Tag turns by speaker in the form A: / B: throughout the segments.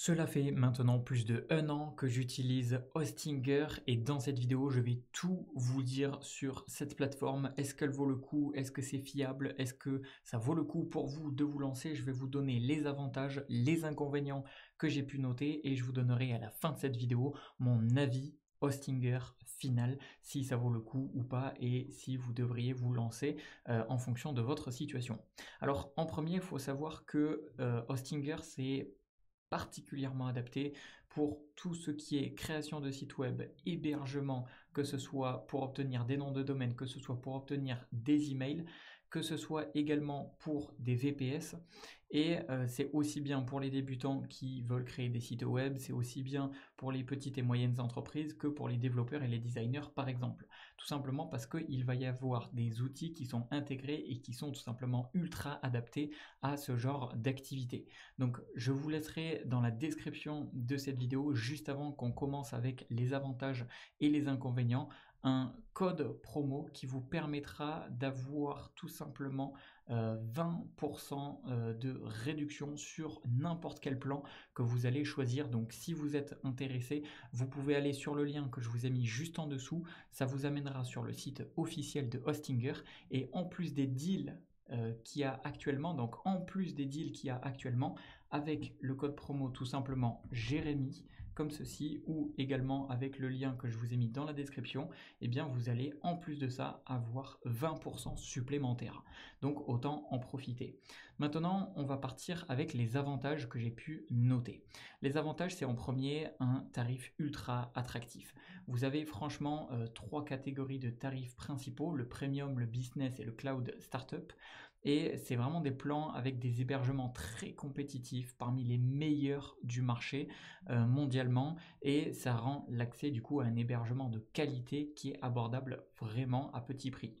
A: Cela fait maintenant plus de 1 an que j'utilise Hostinger et dans cette vidéo, je vais tout vous dire sur cette plateforme. Est-ce qu'elle vaut le coup? Est-ce que c'est fiable? Est-ce que ça vaut le coup pour vous de vous lancer? Je vais vous donner les avantages, les inconvénients que j'ai pu noter et je vous donnerai à la fin de cette vidéo mon avis Hostinger final, si ça vaut le coup ou pas et si vous devriez vous lancer en fonction de votre situation. Alors en premier, il faut savoir que Hostinger, c'est particulièrement adapté pour tout ce qui est création de site web, hébergement, que ce soit pour obtenir des noms de domaine, que ce soit pour obtenir des emails, que ce soit également pour des VPS. Et c'est aussi bien pour les débutants qui veulent créer des sites web, c'est aussi bien pour les petites et moyennes entreprises que pour les développeurs et les designers par exemple. Tout simplement parce qu'il va y avoir des outils qui sont intégrés et qui sont tout simplement ultra adaptés à ce genre d'activité. Donc je vous laisserai dans la description de cette vidéo, juste avant qu'on commence avec les avantages et les inconvénients, un code promo qui vous permettra d'avoir tout simplement 20% de réduction sur n'importe quel plan que vous allez choisir. Donc si vous êtes intéressé, vous pouvez aller sur le lien que je vous ai mis juste en dessous. Ça vous amènera sur le site officiel de Hostinger et en plus des deals qu'il y a actuellement, donc en plus des deals qu'il y a actuellement, avec le code promo tout simplement Jérémy, comme ceci, ou également avec le lien que je vous ai mis dans la description, et bien vous allez en plus de ça avoir 20% supplémentaire. Donc autant en profiter. Maintenant, on va partir avec les avantages que j'ai pu noter. Les avantages, c'est en premier un tarif ultra attractif. Vous avez franchement 3 catégories de tarifs principaux, le premium, le business et le cloud startup. Et c'est vraiment des plans avec des hébergements très compétitifs, parmi les meilleurs du marché mondialement, et ça rend l'accès du coup à un hébergement de qualité qui est abordable vraiment à petit prix.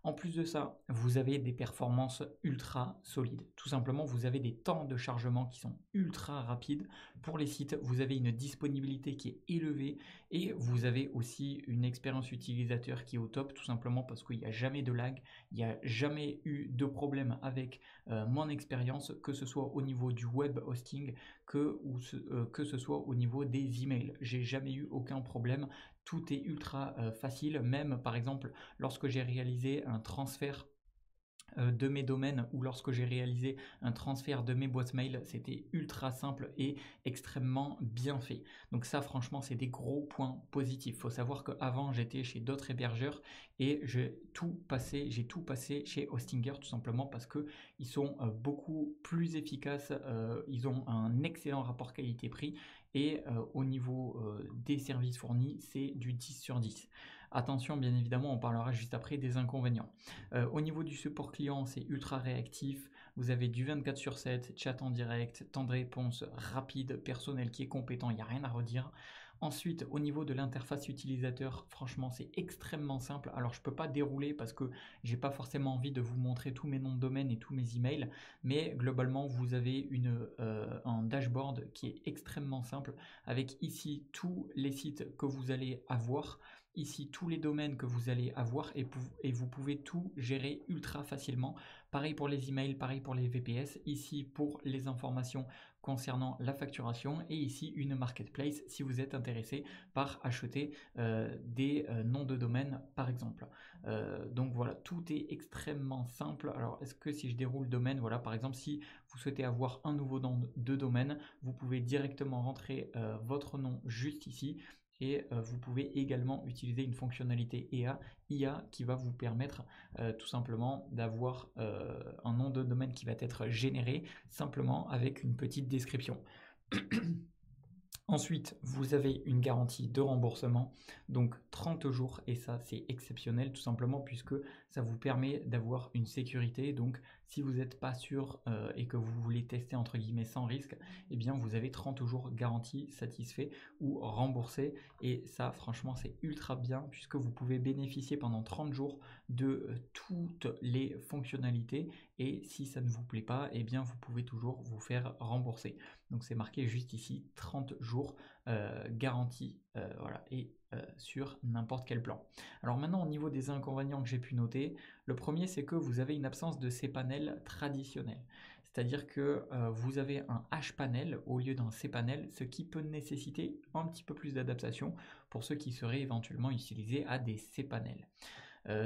A: En plus de ça, vous avez des performances ultra solides. Tout simplement, vous avez des temps de chargement qui sont ultra rapides pour les sites. Vous avez une disponibilité qui est élevée et vous avez aussi une expérience utilisateur qui est au top, tout simplement parce qu'il n'y a jamais de lag, il n'y a jamais eu de problème avec mon expérience, que ce soit au niveau du web hosting que ce soit au niveau des emails. J'ai jamais eu aucun problème. Tout est ultra facile, même par exemple lorsque j'ai réalisé un transfert de mes domaines ou lorsque j'ai réalisé un transfert de mes boîtes mail, c'était ultra simple et extrêmement bien fait. Donc ça franchement c'est des gros points positifs. Il faut savoir qu'avant j'étais chez d'autres hébergeurs et j'ai tout passé chez Hostinger tout simplement parce que ils sont beaucoup plus efficaces, ils ont un excellent rapport qualité-prix et au niveau des services fournis c'est du 10 sur 10. Attention, bien évidemment, on parlera juste après des inconvénients. Au niveau du support client, c'est ultra réactif. Vous avez du 24 sur 7, chat en direct, temps de réponse rapide, personnel qui est compétent, il n'y a rien à redire. Ensuite, au niveau de l'interface utilisateur, franchement, c'est extrêmement simple. Alors, je ne peux pas dérouler parce que j'ai pas forcément envie de vous montrer tous mes noms de domaine et tous mes emails, mais globalement, vous avez un dashboard qui est extrêmement simple avec ici tous les sites que vous allez avoir. Ici, tous les domaines que vous allez avoir et vous pouvez tout gérer ultra facilement. Pareil pour les emails, pareil pour les VPS. Ici, pour les informations concernant la facturation et ici, une marketplace si vous êtes intéressé par acheter des noms de domaine par exemple. Donc voilà, tout est extrêmement simple. Alors, est-ce que si je déroule domaine, voilà, par exemple, si vous souhaitez avoir un nouveau nom de domaine, vous pouvez directement rentrer votre nom juste ici. Et vous pouvez également utiliser une fonctionnalité IA qui va vous permettre tout simplement d'avoir un nom de domaine qui va être généré simplement avec une petite description. Ensuite, vous avez une garantie de remboursement, donc 30 jours, et ça c'est exceptionnel tout simplement puisque ça vous permet d'avoir une sécurité. Donc si vous n'êtes pas sûr et que vous voulez tester entre guillemets sans risque, eh bien vous avez 30 jours garantie, satisfait ou remboursé, et ça franchement c'est ultra bien puisque vous pouvez bénéficier pendant 30 jours de toutes les fonctionnalités, et si ça ne vous plaît pas, eh bien vous pouvez toujours vous faire rembourser. Donc c'est marqué juste ici 30 jours garantie, voilà, et sur n'importe quel plan. Alors maintenant au niveau des inconvénients que j'ai pu noter, le premier c'est que vous avez une absence de cPanel traditionnel. C'est-à-dire que vous avez un H-panel au lieu d'un C-panel, ce qui peut nécessiter un petit peu plus d'adaptation pour ceux qui seraient éventuellement utilisés à des C-panels.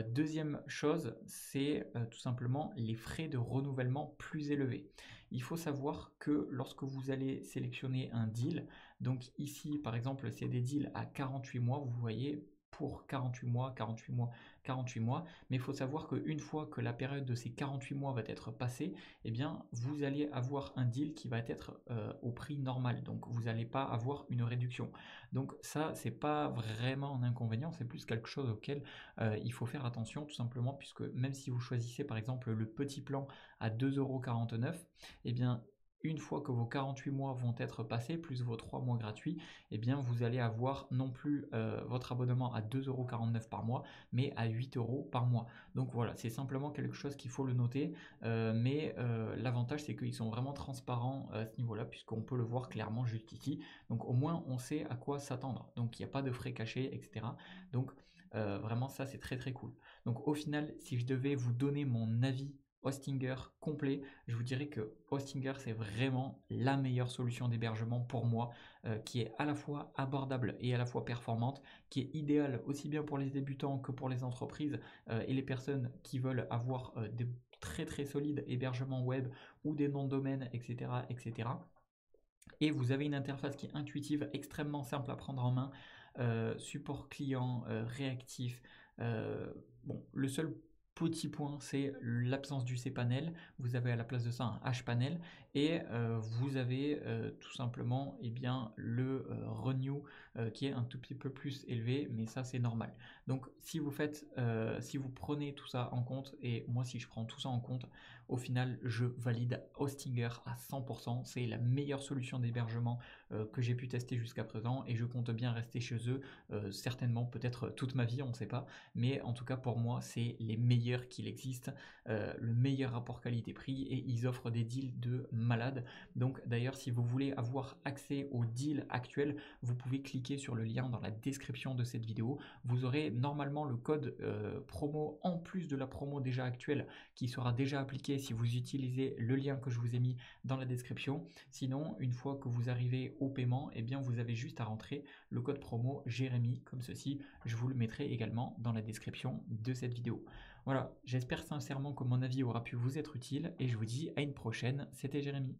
A: Deuxième chose, c'est tout simplement les frais de renouvellement plus élevés. Il faut savoir que lorsque vous allez sélectionner un deal, donc ici par exemple c'est des deals à 48 mois, vous voyez, pour 48 mois, 48 mois, 48 mois, mais il faut savoir qu'une fois que la période de ces 48 mois va être passée, eh bien vous allez avoir un deal qui va être au prix normal, donc vous n'allez pas avoir une réduction. Donc ça, c'est pas vraiment un inconvénient, c'est plus quelque chose auquel il faut faire attention tout simplement puisque même si vous choisissez par exemple le petit plan à 2,49 €, eh bien une fois que vos 48 mois vont être passés, plus vos 3 mois gratuits, eh bien vous allez avoir non plus votre abonnement à 2,49 € par mois, mais à 8 € par mois. Donc voilà, c'est simplement quelque chose qu'il faut le noter, mais l'avantage c'est qu'ils sont vraiment transparents à ce niveau-là, puisqu'on peut le voir clairement juste ici. Donc au moins on sait à quoi s'attendre. Donc il n'y a pas de frais cachés, etc. Donc vraiment ça c'est très très cool. Donc au final, si je devais vous donner mon avis Hostinger complet, je vous dirais que Hostinger c'est vraiment la meilleure solution d'hébergement pour moi, qui est à la fois abordable et à la fois performante, qui est idéale aussi bien pour les débutants que pour les entreprises et les personnes qui veulent avoir des très très solides hébergements web ou des noms de domaine, etc., etc. Et vous avez une interface qui est intuitive, extrêmement simple à prendre en main, support client, réactif. Bon, le seul petit point, c'est l'absence du cPanel. Vous avez à la place de ça un Hpanel et vous avez tout simplement eh bien, le renew qui est un tout petit peu plus élevé, mais ça c'est normal. Donc si vous faites, si vous prenez tout ça en compte, et moi si je prends tout ça en compte, au final je valide Hostinger à 100%. C'est la meilleure solution d'hébergement que j'ai pu tester jusqu'à présent et je compte bien rester chez eux, certainement peut-être toute ma vie, on ne sait pas, mais en tout cas pour moi c'est les meilleurs qu'il existe, le meilleur rapport qualité-prix et ils offrent des deals de malade. Donc d'ailleurs si vous voulez avoir accès aux deals actuels, vous pouvez cliquer sur le lien dans la description de cette vidéo. Vous aurez normalement le code promo en plus de la promo déjà actuelle qui sera déjà appliqué si vous utilisez le lien que je vous ai mis dans la description. Sinon, une fois que vous arrivez au paiement, eh bien vous avez juste à rentrer le code promo Jérémy comme ceci. Je vous le mettrai également dans la description de cette vidéo. Voilà, j'espère sincèrement que mon avis aura pu vous être utile et je vous dis à une prochaine. C'était Jérémy.